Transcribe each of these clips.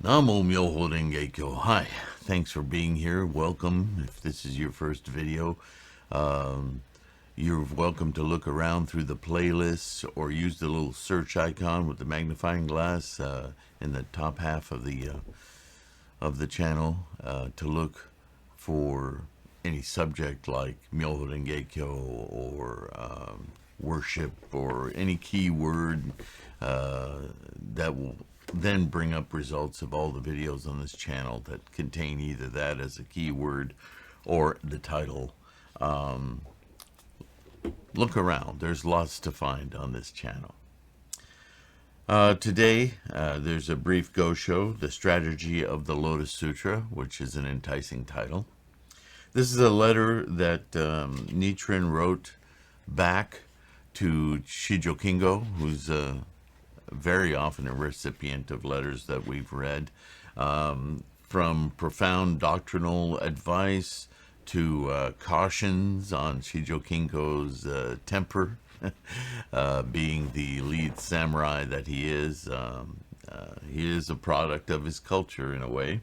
Namo Myoho Renge Kyo. Hi, thanks for being here. Welcome. If this is your first video, um, you're welcome to look around through the playlists or use the little search icon with the magnifying glass in the top half of the channel to look for any subject like Myoho Renge Kyo or worship or any keyword that will then bring up results of all the videos on this channel that contain either that as a keyword or the title. Look around. There's lots to find on this channel. Today, there's a brief go-show, The Strategy of the Lotus Sutra, which is an enticing title. This is a letter that Nichiren wrote back to Shijo Kingo, who's very often a recipient of letters that we've read, from profound doctrinal advice to cautions on Shijo Kingo's temper, being the lead samurai that he is. He is a product of his culture in a way.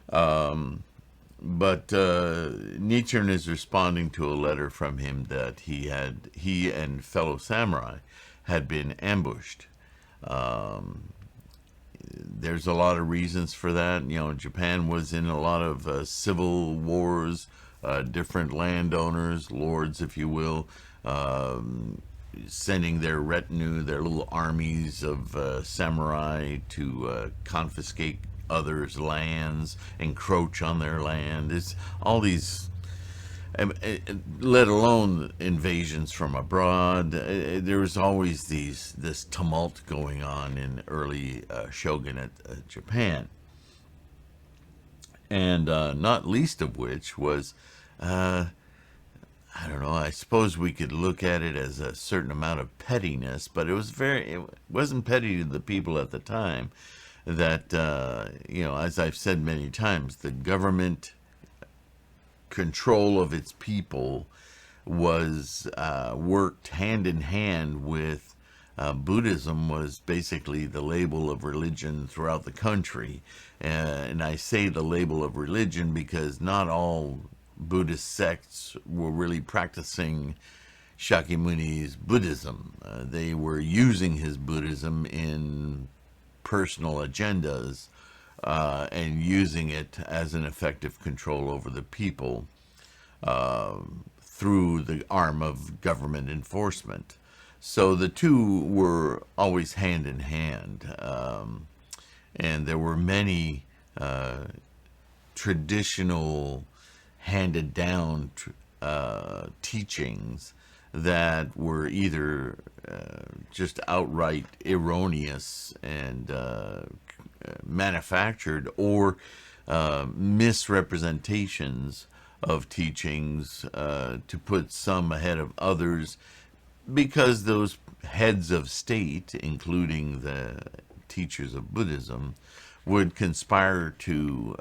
But Nichiren is responding to a letter from him that he and fellow samurai had been ambushed. There's a lot of reasons for that. You know, Japan was in a lot of civil wars, different landowners, lords, if you will, sending their retinue, their little armies of samurai to confiscate others' lands, encroach on their land. It's all these, let alone invasions from abroad. There was always this tumult going on in early shogunate Japan, and not least of which was, I don't know, I suppose we could look at it as a certain amount of pettiness, but it wasn't petty to the people at the time. That, as I've said many times, the government control of its people was worked hand in hand with Buddhism was basically the label of religion throughout the country. And I say the label of religion because not all Buddhist sects were really practicing Shakyamuni's Buddhism. They were using his Buddhism in personal agendas and using it as an effective control over the people through the arm of government enforcement. So the two were always hand in hand, and there were many traditional handed down teachings that were either just outright erroneous and manufactured, or misrepresentations of teachings to put some ahead of others, because those heads of state, including the teachers of Buddhism, would conspire to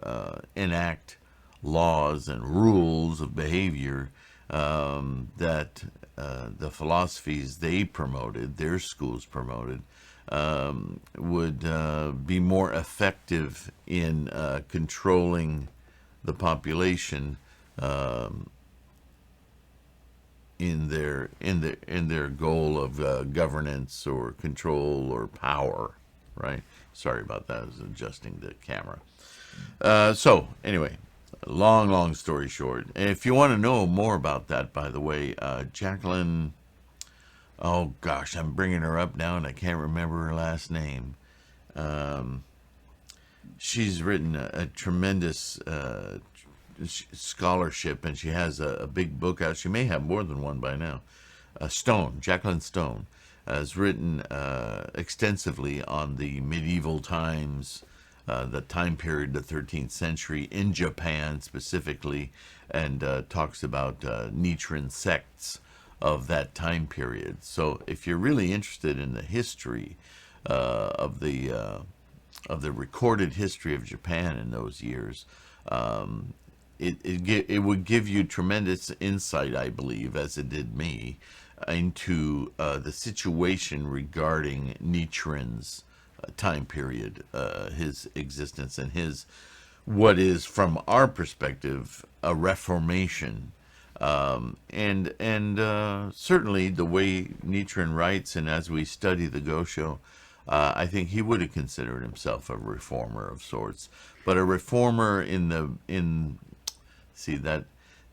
enact laws and rules of behavior that the philosophies they promoted, their schools promoted, would be more effective in controlling the population in their goal of governance or control or power. Right? Sorry about that. I was adjusting the camera. So anyway. Long story short, if you want to know more about that, by the way, Jacqueline, oh gosh, I'm bringing her up now and I can't remember her last name. She's written a tremendous scholarship, and she has a big book out. She may have more than one by now. Jacqueline Stone, has written extensively on the medieval times, the time period, the 13th century, in Japan specifically, and talks about Nichiren sects of that time period. So if you're really interested in the history of the recorded history of Japan in those years, it would give you tremendous insight, I believe, as it did me, into the situation regarding Nichiren's time period, his existence, and his what is, from our perspective, a reformation. And certainly the way Nichiren writes, and as we study the Gosho, I think he would have considered himself a reformer of sorts, but a reformer in see that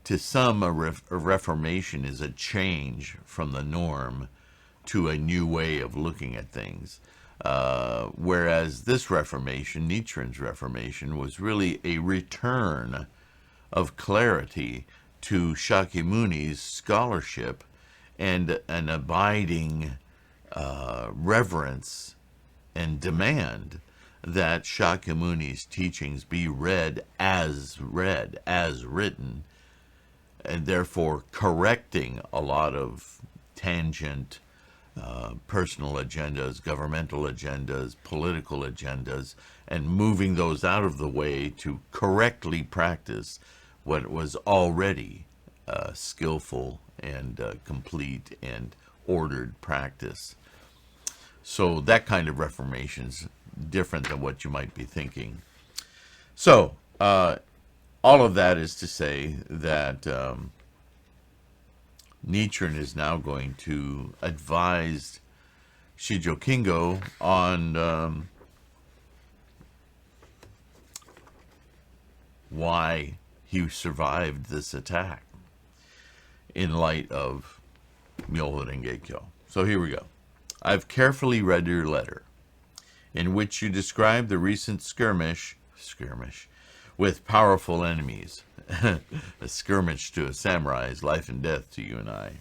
to some a reformation is a change from the norm to a new way of looking at things. Whereas this Reformation, Nichiren's Reformation, was really a return of clarity to Shakyamuni's scholarship and an abiding reverence and demand that Shakyamuni's teachings be read, as written, and therefore correcting a lot of tangent personal agendas, governmental agendas, political agendas, and moving those out of the way to correctly practice what was already skillful and complete and ordered practice. So that kind of reformation's different than what you might be thinking. So all of that is to say that Nichiren is now going to advise Shijo Kingo on why he survived this attack in light of Myoho Renge-kyo. So here we go. I've carefully read your letter, in which you describe the recent skirmish with powerful enemies. A skirmish to a samurai is life and death to you and I.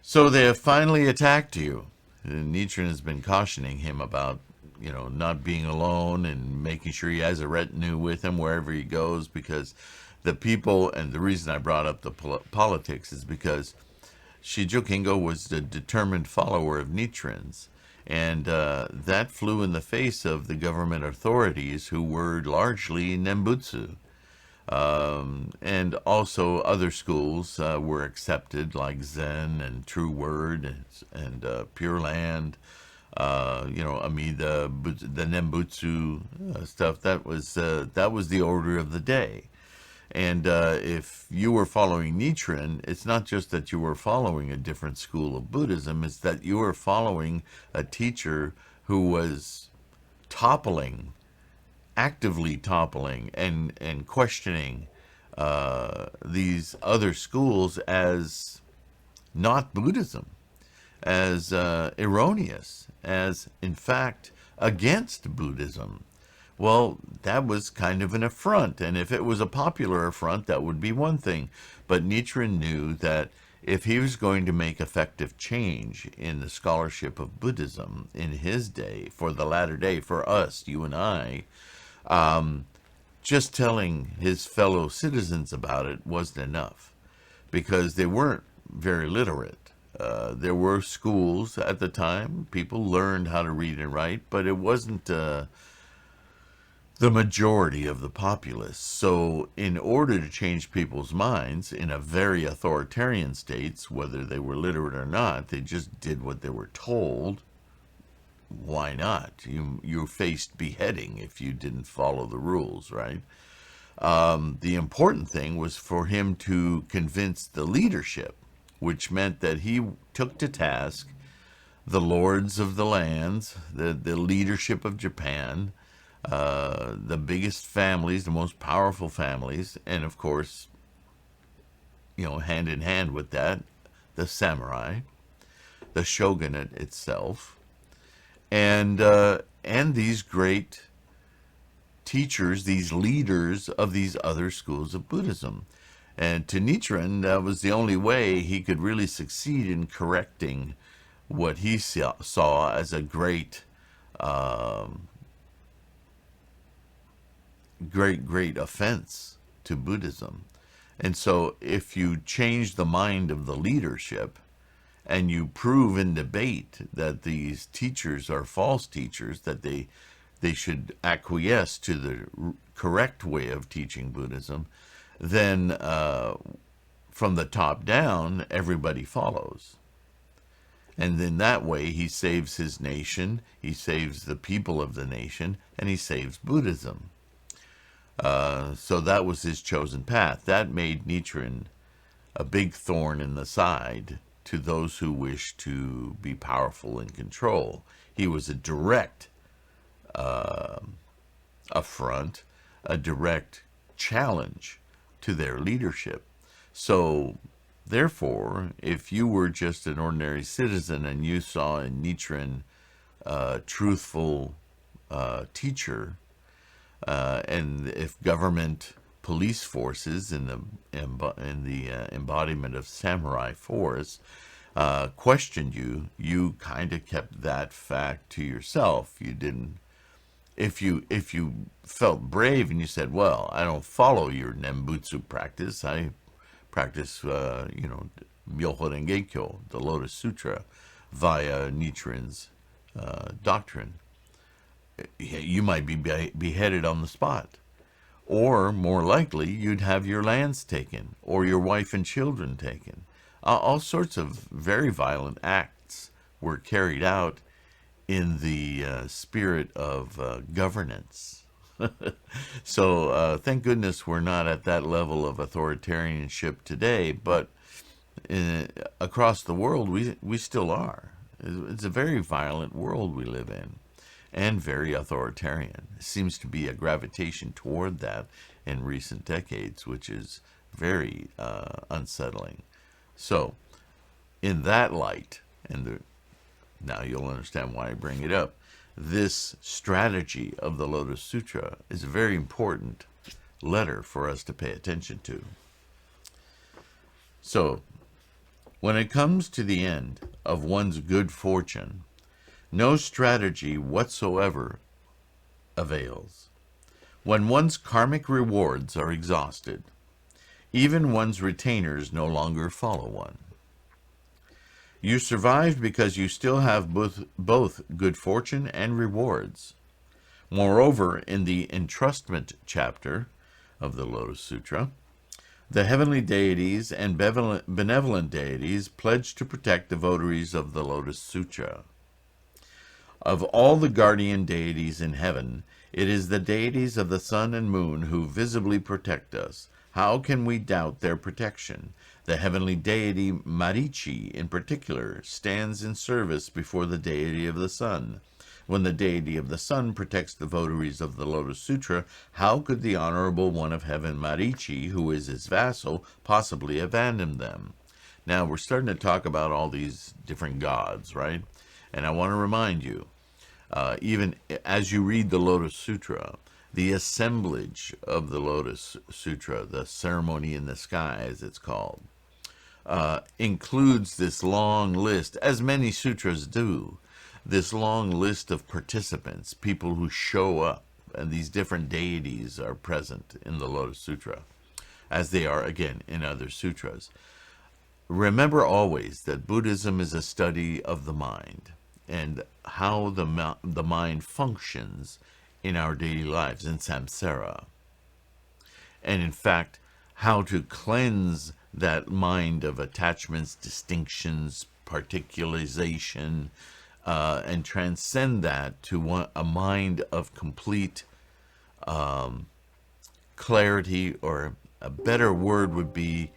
So they have finally attacked you. And Nichiren has been cautioning him about, not being alone and making sure he has a retinue with him wherever he goes, because the people, and the reason I brought up the politics is because Shijo Kingo was a determined follower of Nichiren's. And that flew in the face of the government authorities, who were largely Nembutsu. And also other schools were accepted, like Zen and True Word and Pure Land, Amida, the Nembutsu stuff. That was the order of the day. And if you were following Nichiren, it's not just that you were following a different school of Buddhism, it's that you were following a teacher who was actively toppling and questioning these other schools as not Buddhism, as erroneous, as in fact against Buddhism. Well, that was kind of an affront, and if it was a popular affront, that would be one thing. But Nichiren knew that if he was going to make effective change in the scholarship of Buddhism in his day, for the latter day, for us, you and I, just telling his fellow citizens about it wasn't enough, because they weren't very literate. There were schools at the time, people learned how to read and write, but it wasn't the majority of the populace. So in order to change people's minds in a very authoritarian states, whether they were literate or not, they just did what they were told. Why not? You faced beheading if you didn't follow the rules, right? The important thing was for him to convince the leadership, which meant that he took to task the lords of the lands, the leadership of Japan, the biggest families, the most powerful families, and of course, hand in hand with that, the samurai, the shogunate itself, and these great teachers, these leaders of these other schools of Buddhism. And to Nichiren, that was the only way he could really succeed in correcting what he saw as a great offense to Buddhism. And so if you change the mind of the leadership and you prove in debate that these teachers are false teachers, that they should acquiesce to the correct way of teaching Buddhism, then from the top down, everybody follows. And in that way, he saves his nation, he saves the people of the nation, and he saves Buddhism. So that was his chosen path. That made Nichiren a big thorn in the side to those who wish to be powerful and control. He was a direct affront, a direct challenge to their leadership. So, therefore, if you were just an ordinary citizen and you saw in Nichiren a truthful teacher, and if government police forces in the embodiment of samurai force questioned you, you kind of kept that fact to yourself. You didn't. If you felt brave and you said, "Well, I don't follow your Nembutsu practice. I practice, Myoho Renge-kyo, the Lotus Sutra, via Nichiren's doctrine," you might be beheaded on the spot. Or, more likely, you'd have your lands taken, or your wife and children taken. All sorts of very violent acts were carried out in the spirit of governance. So, thank goodness we're not at that level of authoritarianship today, but across the world, we still are. It's a very violent world we live in, and very authoritarian. It seems to be a gravitation toward that in recent decades, which is very unsettling. So, in that light, now you'll understand why I bring it up, this strategy of the Lotus Sutra is a very important letter for us to pay attention to. So, when it comes to the end of one's good fortune, no strategy whatsoever avails. When one's karmic rewards are exhausted, even one's retainers no longer follow one. You survived because you still have both good fortune and rewards. Moreover, in the entrustment chapter of the Lotus Sutra, the heavenly deities and benevolent deities pledge to protect the votaries of the Lotus Sutra. Of all the guardian deities in heaven, it is the deities of the sun and moon who visibly protect us. How can we doubt their protection? The heavenly deity Marichi, in particular, stands in service before the deity of the sun. When the deity of the sun protects the votaries of the Lotus Sutra, how could the honorable one of heaven, Marichi, who is his vassal, possibly abandon them? Now, we're starting to talk about all these different gods, right? And I want to remind you, even as you read the Lotus Sutra, the assemblage of the Lotus Sutra, the ceremony in the sky, as it's called, includes this long list, as many sutras do, this long list of participants, people who show up, and these different deities are present in the Lotus Sutra, as they are, again, in other sutras. Remember always that Buddhism is a study of the mind and how the mind functions in our daily lives, in samsara. And in fact, how to cleanse that mind of attachments, distinctions, particularization, and transcend that to a mind of complete clarity, or a better word would be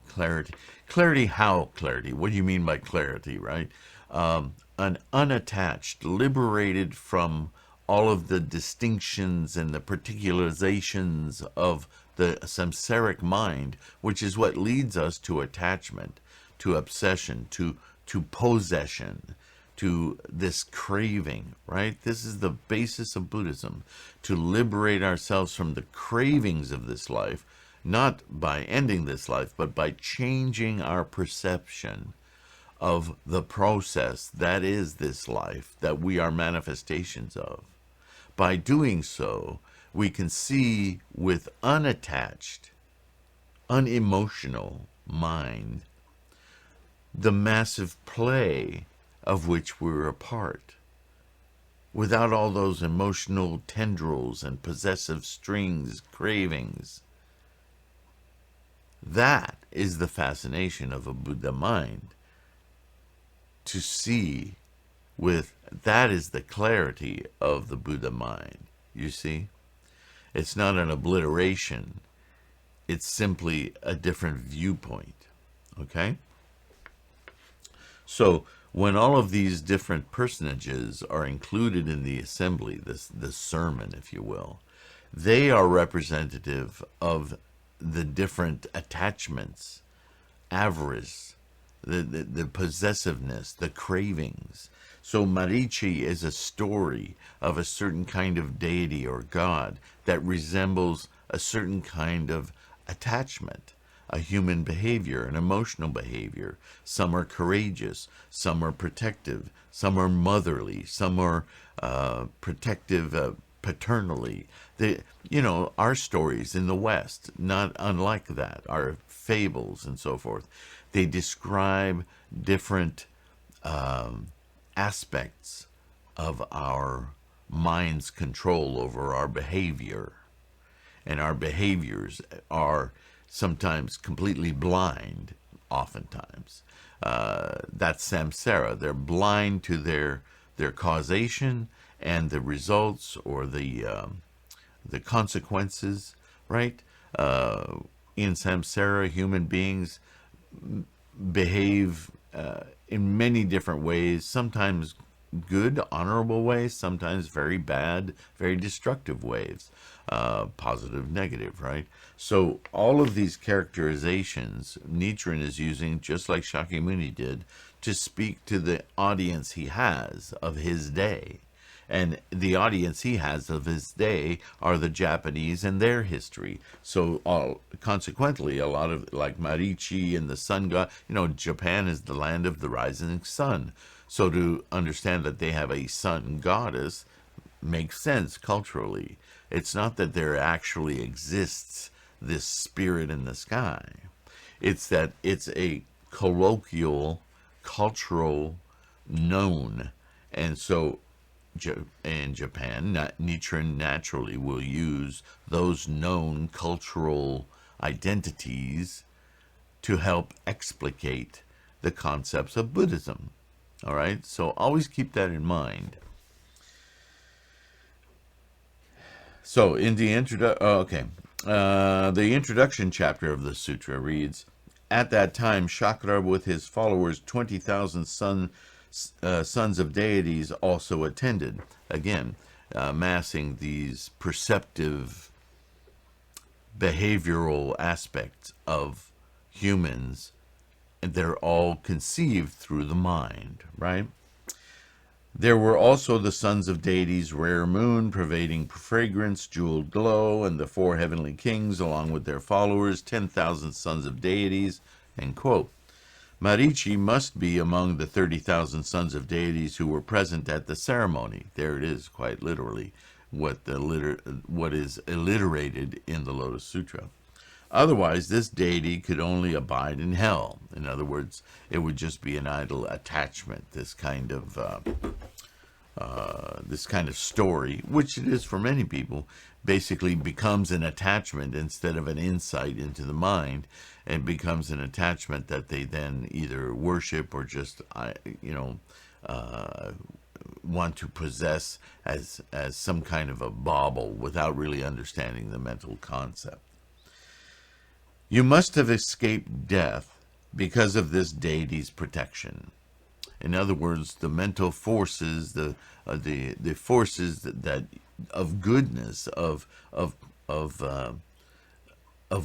clarity. Clarity, how clarity? What do you mean by clarity, right? An unattached, liberated from all of the distinctions and the particularizations of the samsaric mind, which is what leads us to attachment, to obsession, to possession, to this craving, right? This is the basis of Buddhism, to liberate ourselves from the cravings of this life, not by ending this life, but by changing our perception of the process that is this life, that we are manifestations of. By doing so, we can see with unattached, unemotional mind the massive play of which we're a part, without all those emotional tendrils and possessive strings, cravings. That is the fascination of a Buddha mind. To see that is the clarity of the Buddha mind. You see? It's not an obliteration. It's simply a different viewpoint. Okay? So, when all of these different personages are included in the assembly, the sermon, if you will, they are representative of the different attachments, avarice, the possessiveness, the cravings. So Marichi is a story of a certain kind of deity or god that resembles a certain kind of attachment, a human behavior, an emotional behavior. Some are courageous, some are protective, some are motherly, some are protective paternally. Our stories in the West, not unlike that, our fables and so forth, they describe different aspects of our mind's control over our behavior. And our behaviors are sometimes completely blind, oftentimes. That's samsara. They're blind to their causation and the results or the consequences, right? In samsara, human beings behave in many different ways, sometimes good, honorable ways, sometimes very bad, very destructive ways, positive, negative, right? So all of these characterizations Nichiren is using, just like Shakyamuni did, to speak to the audience he has of his day. And the audience he has of his day are the Japanese and their history. So consequently, a lot of, like Marichi and the sun god, Japan is the land of the rising sun. So to understand that they have a sun goddess makes sense culturally. It's not that there actually exists this spirit in the sky. It's that it's a colloquial, cultural known. And so in Japan, Nichiren naturally will use those known cultural identities to help explicate the concepts of Buddhism. All right, so always keep that in mind. So in the the introduction chapter of the sutra reads, "At that time, Shakra with his followers, 20,000 sons of deities also attended." Again, massing these perceptive behavioral aspects of humans, and they're all conceived through the mind, right? "There were also the sons of deities, rare moon, pervading fragrance, jeweled glow, and the 4 heavenly kings, along with their followers, 10,000 sons of deities." End quote. Marichi must be among the 30,000 sons of deities who were present at the ceremony. There it is, quite literally, what is alliterated in the Lotus Sutra. Otherwise, this deity could only abide in hell. In other words, it would just be an idle attachment, this kind of story, which it is for many people, basically becomes an attachment instead of an insight into the mind, and becomes an attachment that they then either worship or just, want to possess as some kind of a bauble without really understanding the mental concept. "You must have escaped death because of this deity's protection." In other words, the mental forces, the forces that of goodness, of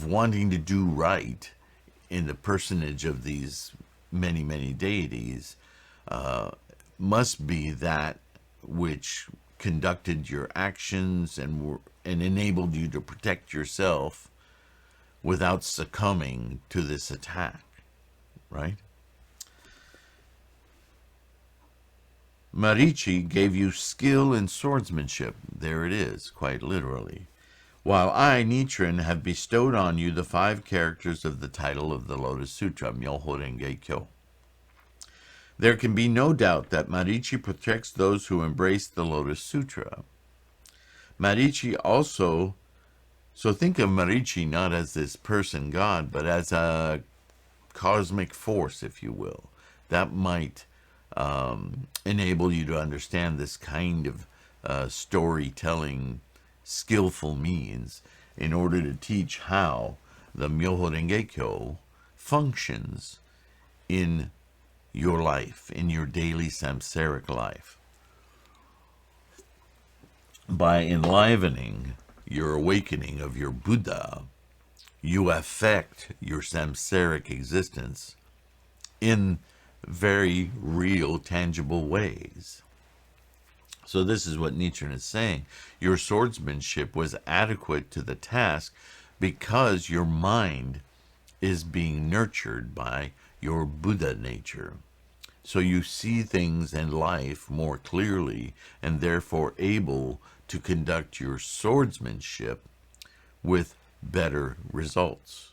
wanting to do right in the personage of these many, many deities, must be that which conducted your actions and enabled you to protect yourself without succumbing to this attack, right? "Marichi gave you skill in swordsmanship." There it is, quite literally. "While I, Nichiren, have bestowed on you the 5 characters of the title of the Lotus Sutra, Myoho Renge Kyo. There can be no doubt that Marichi protects those who embrace the Lotus Sutra. Marichi also So think of Marichi not as this person God, but as a cosmic force, if you will, that might enable you to understand this kind of storytelling skillful means in order to teach how the Myoho Renge Kyo functions in your life, in your daily samsaric life. By enlivening your awakening of your Buddha, you affect your samsaric existence in very real, tangible ways. So this is what Nichiren is saying. Your swordsmanship was adequate to the task because your mind is being nurtured by your Buddha nature. So you see things in life more clearly and therefore able to conduct your swordsmanship with better results.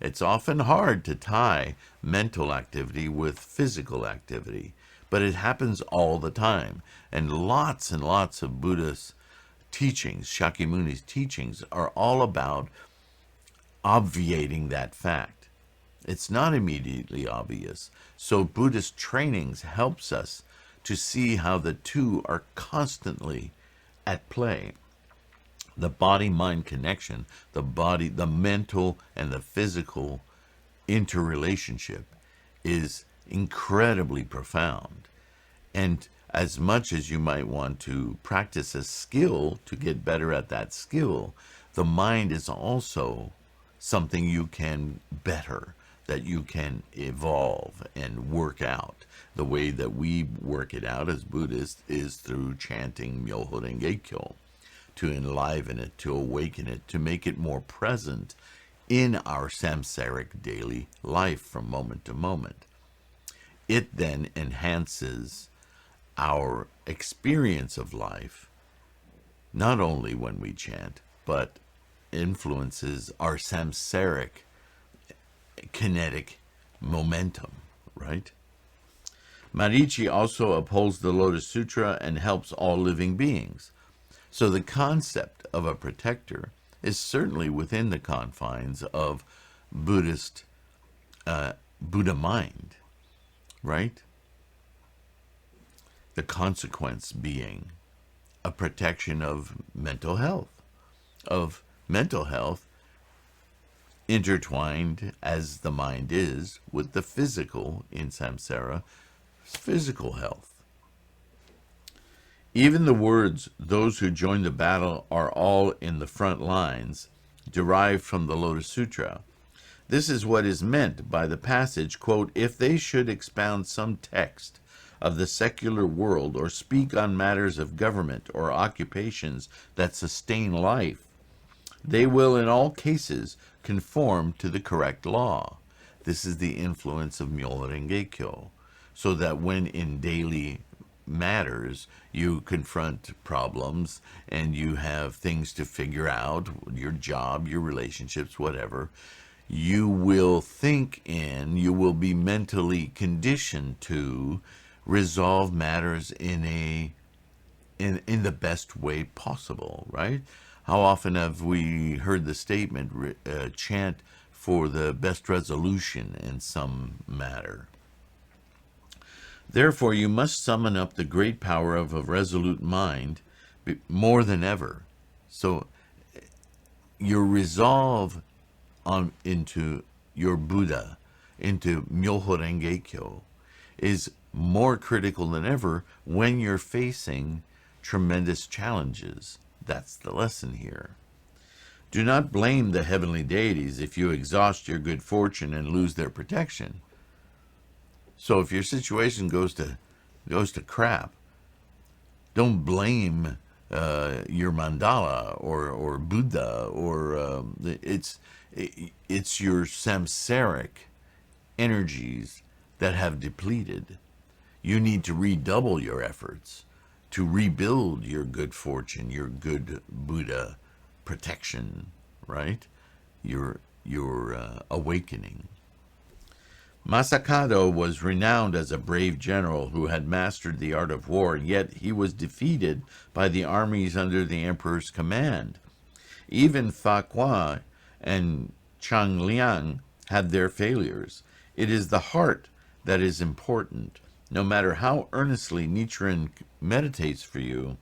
It's often hard to tie mental activity with physical activity, but it happens all the time. And lots of Buddhist teachings, Shakyamuni's teachings, are all about obviating that fact. It's not immediately obvious. So Buddhist trainings helps us to see how the two are constantly at play. The body-mind connection, the mental and the physical interrelationship is incredibly profound. And as much as you might want to practice a skill to get better at that skill, the mind is also something you can better, that you can evolve and work out. The way that we work it out as Buddhists is through chanting Myoho Renge Kyo, to enliven it, to awaken it, to make it more present in our samsaric daily life from moment to moment. It then enhances our experience of life, not only when we chant, but influences our samsaric kinetic momentum, right? Marichi also upholds the Lotus Sutra and helps all living beings. So the concept of a protector is certainly within the confines of Buddhist Buddha mind, right? The consequence being a protection of mental health intertwined as the mind is with the physical in samsara, physical health. Even the words, "those who join the battle are all in the front lines," derived from the Lotus Sutra. This is what is meant by the passage, quote, "If they should expound some text of the secular world or speak on matters of government or occupations that sustain life, they will in all cases conform to the correct law." This is the influence of Myoho Renge Kyo, so that when in daily matters you confront problems and you have things to figure out, your job, your relationships, whatever, you will you will be mentally conditioned to resolve matters in the best way possible, right? How often have we heard the statement, chant for the best resolution in some matter? Therefore, you must summon up the great power of a resolute mind more than ever. So your resolve into your Buddha, into Myoho Renge Kyo, is more critical than ever when you're facing tremendous challenges. That's the lesson here. Do not blame the heavenly deities if you exhaust your good fortune and lose their protection. So if your situation goes to crap, don't blame your mandala or Buddha or it's your samsaric energies that have depleted. You need to redouble your efforts to rebuild your good fortune, your good Buddha protection, right? Your awakening. Masakado was renowned as a brave general who had mastered the art of war, yet he was defeated by the armies under the emperor's command. Even Fa Kwa and Chang Liang had their failures. It is the heart that is important. No matter how earnestly Nichiren meditates for you,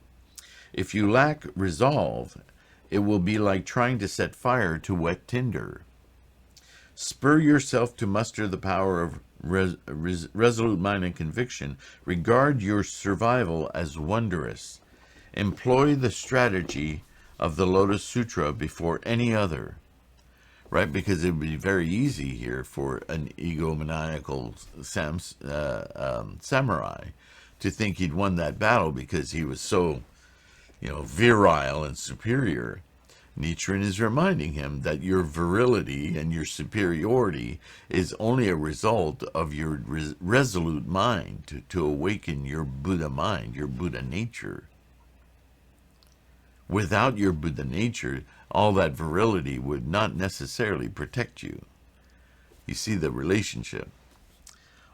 if you lack resolve, it will be like trying to set fire to wet tinder. Spur yourself to muster the power of resolute mind and conviction. Regard your survival as wondrous. Employ the strategy of the Lotus Sutra before any other. Right? Because it would be very easy here for an egomaniacal samurai to think he'd won that battle because he was so, virile and superior. Nichiren is reminding him that your virility and your superiority is only a result of your resolute mind to awaken your Buddha mind, your Buddha nature. Without your Buddha nature, all that virility would not necessarily protect you. You see the relationship.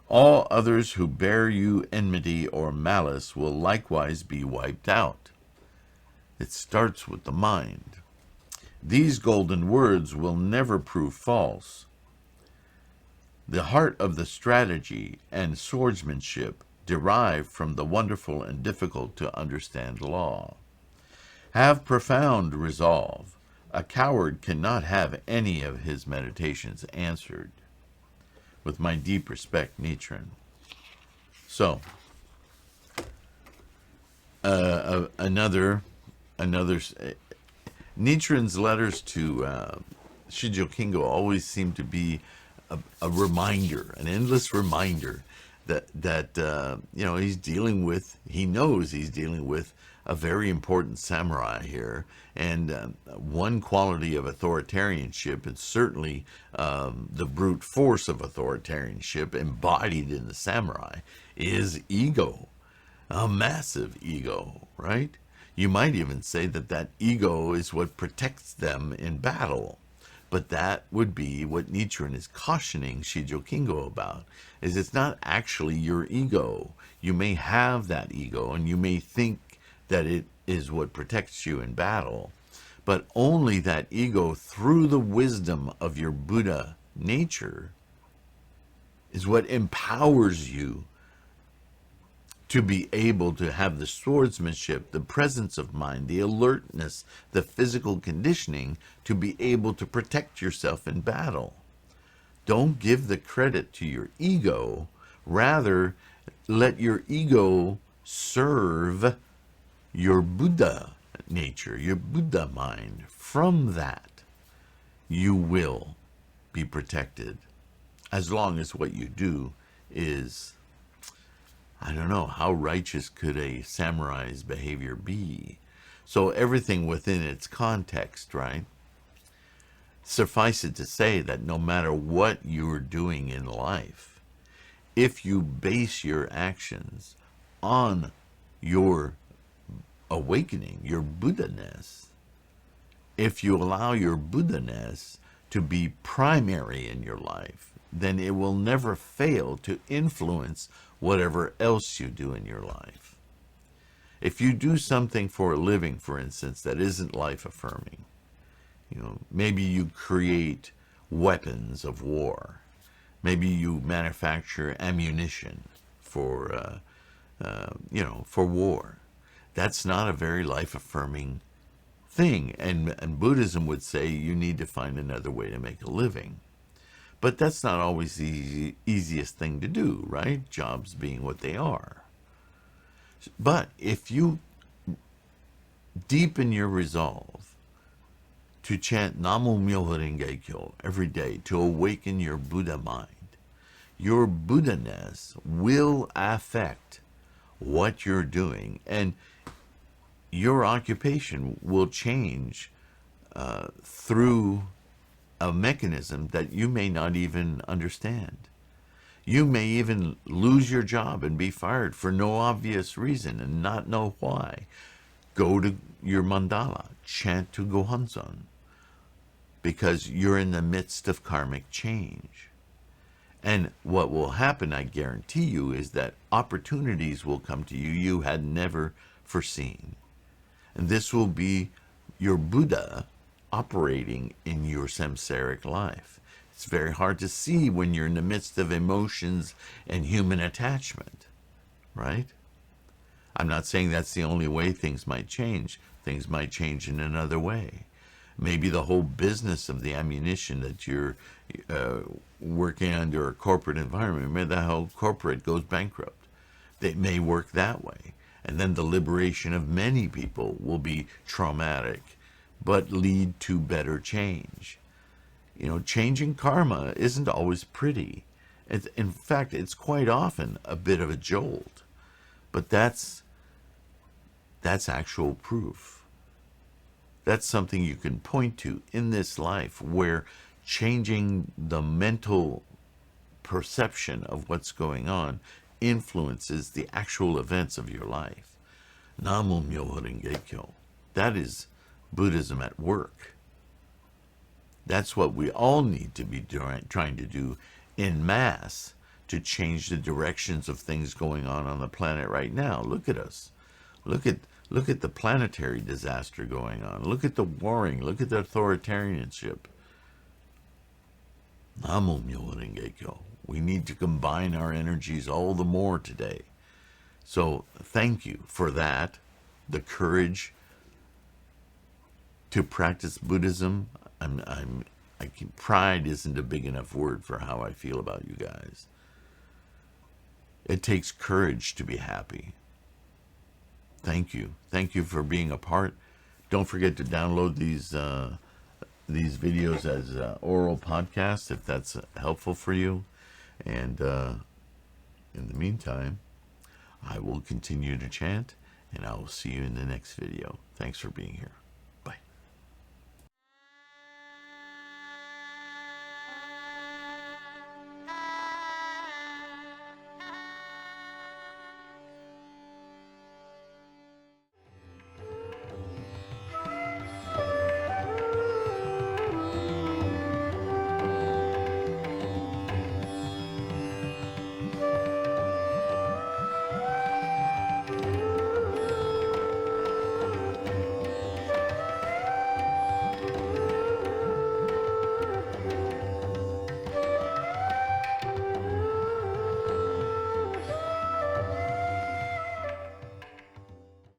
All others who bear you enmity or malice will likewise be wiped out. It starts with the mind. These golden words will never prove false. The heart of the strategy and swordsmanship derive from the wonderful and difficult to understand law. Have profound resolve. A coward cannot have any of his meditations answered. With my deep respect, Nichiren. So, another Nichiren's letters to Shijo Kingo always seem to be a reminder, an endless reminder that he knows he's dealing with a very important samurai here, and one quality of authoritarianship, and certainly the brute force of authoritarianship embodied in the samurai, is ego, a massive ego, right? You might even say that ego is what protects them in battle. But that would be what Nichiren is cautioning Shijo Kingo about, is it's not actually your ego. You may have that ego, and you may think that it is what protects you in battle, but only that ego, through the wisdom of your Buddha nature, is what empowers you to be able to have the swordsmanship, the presence of mind, the alertness, the physical conditioning to be able to protect yourself in battle. Don't give the credit to your ego. Rather, let your ego serve your Buddha nature, your Buddha mind. From that, you will be protected, as long as what you do is, I don't know, how righteous could a samurai's behavior be? So everything within its context, right? Suffice it to say that no matter what you're doing in life, if you base your actions on your awakening, your Buddhaness, if you allow your Buddhaness to be primary in your life, then it will never fail to influence whatever else you do in your life. If you do something for a living, for instance, that isn't life-affirming, maybe you create weapons of war. Maybe you manufacture ammunition for war. That's not a very life-affirming thing. And Buddhism would say you need to find another way to make a living. But that's not always the easiest thing to do, right? Jobs being what they are. But if you deepen your resolve to chant Namo Myoho Renge Kyo every day to awaken your Buddha mind, your Buddhaness will affect what you're doing, and your occupation will change through a mechanism that you may not even understand. You may even lose your job and be fired for no obvious reason and not know why. Go to your mandala, chant to Gohonzon, because you're in the midst of karmic change. And what will happen, I guarantee you, is that opportunities will come to you you had never foreseen. And this will be your Buddha operating in your samsaric life. It's very hard to see when you're in the midst of emotions and human attachment, right? I'm not saying that's the only way things might change. Things might change in another way. Maybe the whole business of the ammunition that you're working under a corporate environment, maybe the whole corporate goes bankrupt. They may work that way. And then the liberation of many people will be traumatic, but lead to better change. You know, changing karma isn't always pretty. In fact, it's quite often a bit of a jolt. But that's actual proof. That's something you can point to in this life where changing the mental perception of what's going on influences the actual events of your life. Namo Myoho Renge Kyo. That is Buddhism at work. That's what we all need to be trying to do en masse to change the directions of things going on the planet right now. Look at us. Look at the planetary disaster going on. Look at the warring. Look at the authoritarianship. Namo Myoho Renge Kyo. We need to combine our energies all the more today. So thank you for that, the courage to practice Buddhism. Pride isn't a big enough word for how I feel about you guys. It takes courage to be happy. Thank you. Thank you for being a part. Don't forget to download these videos as oral podcasts if that's helpful for you. And in the meantime, I will continue to chant, and I will see you in the next video. Thanks for being here.